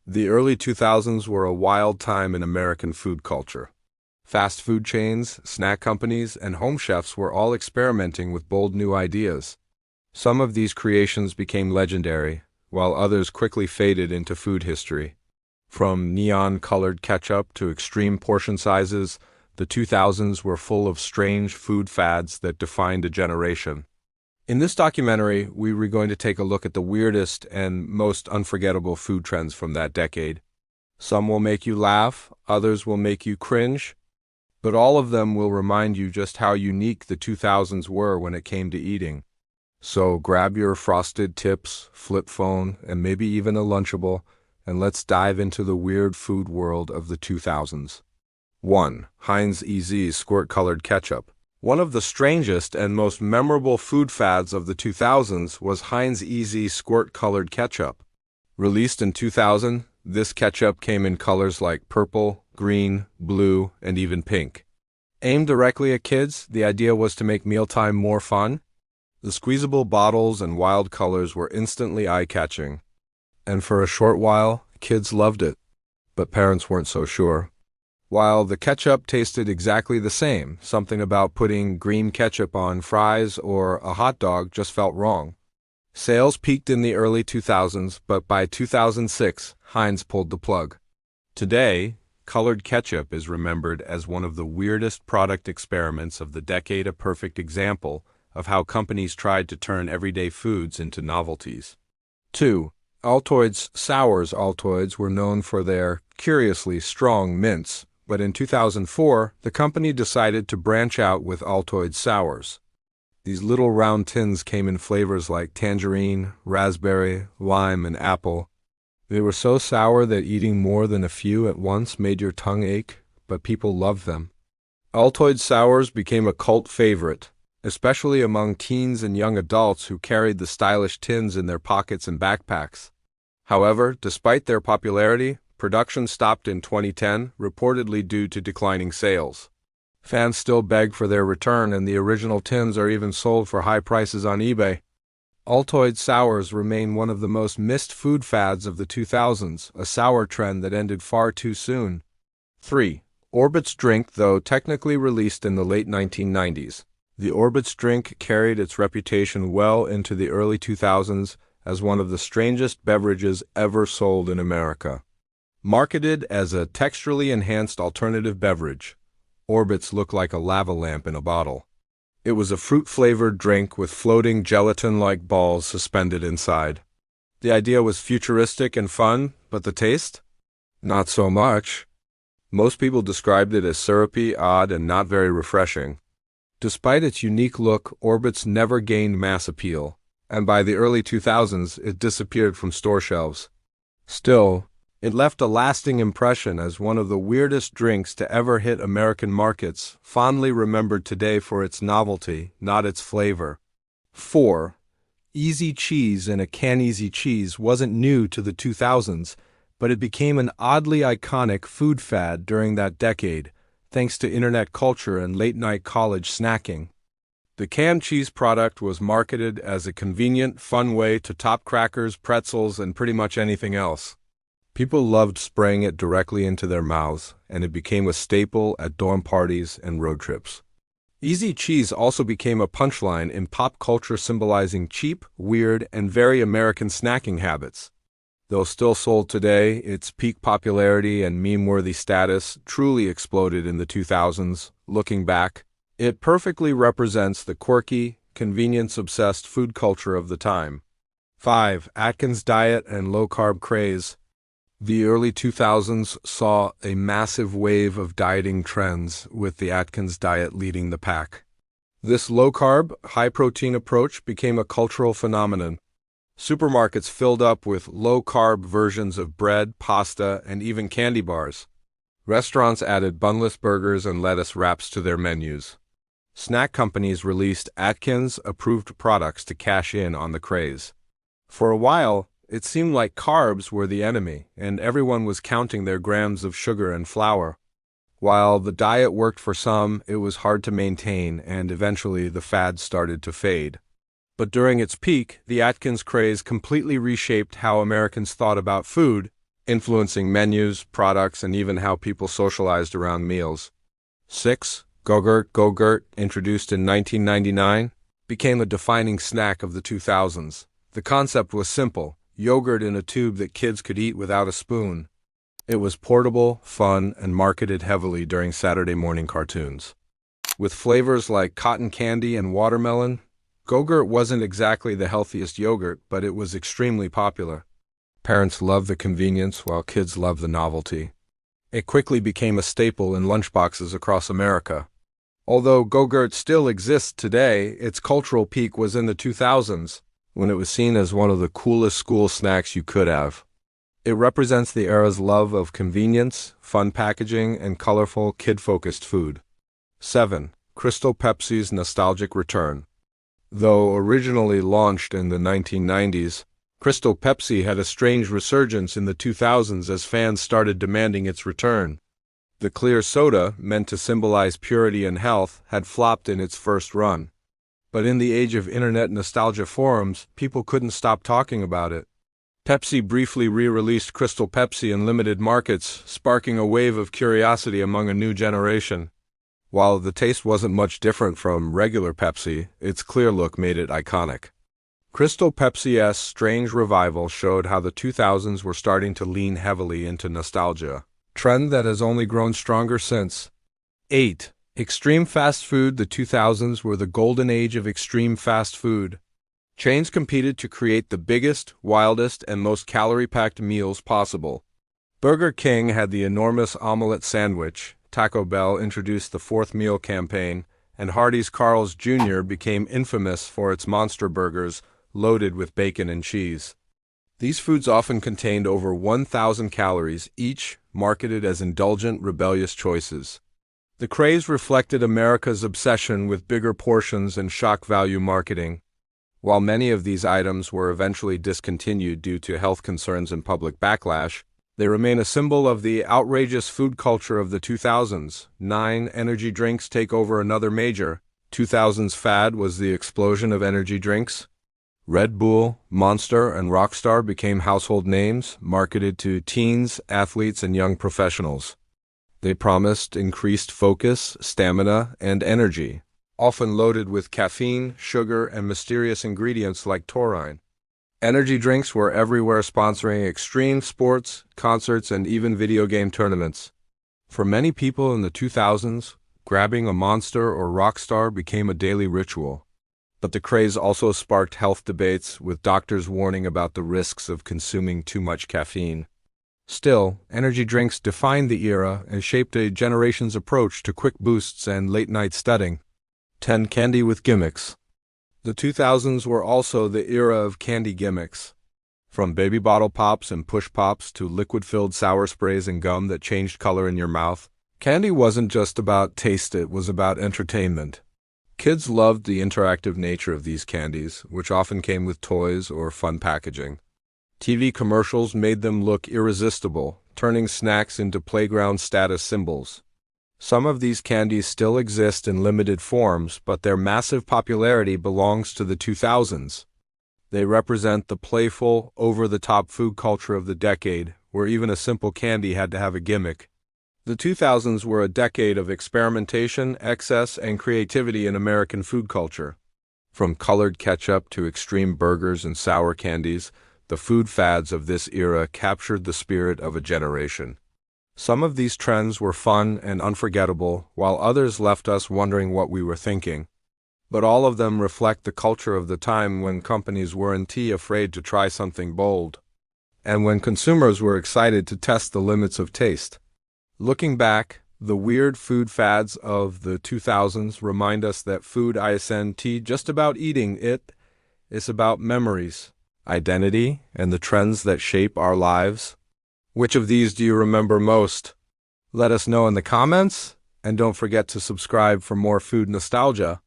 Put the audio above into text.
The early 2000s were a wild time in American food culture. Fast food chains, snack companies, and home chefs were all experimenting with bold new ideas. Some of these creations became legendary, while others quickly faded into food history. From neon-colored ketchup to extreme portion sizes, the 2000s were full of strange food fads that defined a generation. In this documentary, we were going to take a look at the weirdest and most unforgettable food trends from that decade. Some will make you laugh, others will make you cringe, but all of them will remind you just how unique the 2000s were when it came to eating. So grab your frosted tips, flip phone, and maybe even a Lunchable, and let's dive into the weird food world of the 2000s. 1. Heinz EZ Squirt-Colored Ketchup. One of the strangest and most memorable food fads of the 2000s was Heinz EZ Squirt-Colored Ketchup. Released in 2000, this ketchup came in colors like purple, green, blue, and even pink. Aimed directly at kids, the idea was to make mealtime more fun. The squeezable bottles and wild colors were instantly eye-catching. And for a short while, kids loved it, but parents weren't so sure. While the ketchup tasted exactly the same, something about putting green ketchup on fries or a hot dog just felt wrong. Sales peaked in the early 2000s, but by 2006, Heinz pulled the plug. Today, colored ketchup is remembered as one of the weirdest product experiments of the decade, a perfect example of how companies tried to turn everyday foods into novelties. 2. Altoids Sours. Altoids were known for their curiously strong mints, but in 2004, the company decided to branch out with Altoids Sours. These little round tins came in flavors like tangerine, raspberry, lime, and apple. They were so sour that eating more than a few at once made your tongue ache, but people loved them. Altoids Sours became a cult favorite, especially among teens and young adults who carried the stylish tins in their pockets and backpacks. However, despite their popularity, production stopped in 2010, reportedly due to declining sales. Fans still beg for their return, and the original tins are even sold for high prices on eBay. Altoids Sours remain one of the most missed food fads of the 2000s, a sour trend that ended far too soon. 3. Orbitz Drink. Though technically released in the late 1990s, the Orbitz Drink carried its reputation well into the early 2000s as one of the strangest beverages ever sold in America. Marketed as a texturally enhanced alternative beverage, Orbitz looked like a lava lamp in a bottle. It was a fruit-flavored drink with floating gelatin-like balls suspended inside. The idea was futuristic and fun, but the taste? Not so much. Most people described it as syrupy, odd, and not very refreshing. Despite its unique look, Orbitz never gained mass appeal, and by the early 2000s, it disappeared from store shelves. Still, it left a lasting impression as one of the weirdest drinks to ever hit American markets, fondly remembered today for its novelty, not its flavor. 4. Easy cheese in a can. Easy cheese wasn't new to the 2000s, but it became an oddly iconic food fad during that decade, thanks to internet culture and late-night college snacking. The canned cheese product was marketed as a convenient, fun way to top crackers, pretzels, and pretty much anything else. People loved spraying it directly into their mouths, and it became a staple at dorm parties and road trips. Easy cheese also became a punchline in pop culture, symbolizing cheap, weird, and very American snacking habits. Though still sold today, its peak popularity and meme-worthy status truly exploded in the 2000s. Looking back, it perfectly represents the quirky, convenience-obsessed food culture of the time. 5. Atkins diet and low-carb craze. The early 2000s saw a massive wave of dieting trends, with the Atkins diet leading the pack. This low-carb, high-protein approach became a cultural phenomenon. Supermarkets filled up with low-carb versions of bread, pasta, and even candy bars. Restaurants added bunless burgers and lettuce wraps to their menus. Snack companies released Atkins-approved products to cash in on the craze. For a while, it seemed like carbs were the enemy, and everyone was counting their grams of sugar and flour. While the diet worked for some, it was hard to maintain, and eventually the fad started to fade. But during its peak, the Atkins craze completely reshaped how Americans thought about food, influencing menus, products, and even how people socialized around meals. 6. Go-Gurt. Go-Gurt, introduced in 1999, became a defining snack of the 2000s. The concept was simple: yogurt in a tube that kids could eat without a spoon. It was portable, fun, and marketed heavily during Saturday morning cartoons. With flavors like cotton candy and watermelon, Go-Gurt wasn't exactly the healthiest yogurt, but it was extremely popular. Parents loved the convenience while kids loved the novelty. It quickly became a staple in lunchboxes across America. Although Go-Gurt still exists today, its cultural peak was in the 2000s, when it was seen as one of the coolest school snacks you could have. It represents the era's love of convenience, fun packaging, and colorful, kid-focused food. 7. Crystal Pepsi's nostalgic return. Though originally launched in the 1990s, Crystal Pepsi had a strange resurgence in the 2000s as fans started demanding its return. The clear soda, meant to symbolize purity and health, had flopped in its first run. But in the age of internet nostalgia forums, people couldn't stop talking about it. Pepsi briefly re-released Crystal Pepsi in limited markets, sparking a wave of curiosity among a new generation. While the taste wasn't much different from regular Pepsi, its clear look made it iconic. Crystal Pepsi's strange revival showed how the 2000s were starting to lean heavily into nostalgia, a trend that has only grown stronger since. 8. Extreme fast food. The 2000s were the golden age of extreme fast food. Chains competed to create the biggest, wildest, and most calorie-packed meals possible. Burger King had the enormous omelet sandwich, Taco Bell introduced the fourth meal campaign, and Hardee's Carl's Jr. became infamous for its monster burgers loaded with bacon and cheese. These foods often contained over 1,000 calories each, marketed as indulgent, rebellious choices. The craze reflected America's obsession with bigger portions and shock value marketing. While many of these items were eventually discontinued due to health concerns and public backlash, they remain a symbol of the outrageous food culture of the 2000s. 9. Energy drinks take over. Another major 2000s fad was the explosion of energy drinks. Red Bull, Monster, and Rockstar became household names, marketed to teens, athletes, and young professionals. They promised increased focus, stamina, and energy, often loaded with caffeine, sugar, and mysterious ingredients like taurine. Energy drinks were everywhere, sponsoring extreme sports, concerts, and even video game tournaments. For many people in the 2000s, grabbing a Monster or Rockstar became a daily ritual. But the craze also sparked health debates, with doctors warning about the risks of consuming too much caffeine. Still, energy drinks defined the era and shaped a generation's approach to quick boosts and late-night studying. 10. Candy with gimmicks. The 2000s were also the era of candy gimmicks. From baby bottle pops and push pops to liquid-filled sour sprays and gum that changed color in your mouth, candy wasn't just about taste, it was about entertainment. Kids loved the interactive nature of these candies, which often came with toys or fun packaging. TV commercials made them look irresistible, turning snacks into playground status symbols. Some of these candies still exist in limited forms, but their massive popularity belongs to the 2000s. They represent the playful, over-the-top food culture of the decade, where even a simple candy had to have a gimmick. The 2000s were a decade of experimentation, excess, and creativity in American food culture. From colored ketchup to extreme burgers and sour candies, the food fads of this era captured the spirit of a generation. Some of these trends were fun and unforgettable, while others left us wondering what we were thinking. But all of them reflect the culture of the time, when companies weren't afraid to try something bold, and when consumers were excited to test the limits of taste. Looking back, the weird food fads of the 2000s remind us that food isn't just about eating it's about memories, identity, and the trends that shape our lives. Which of these do you remember most? Let us know in the comments, and don't forget to subscribe for more food nostalgia.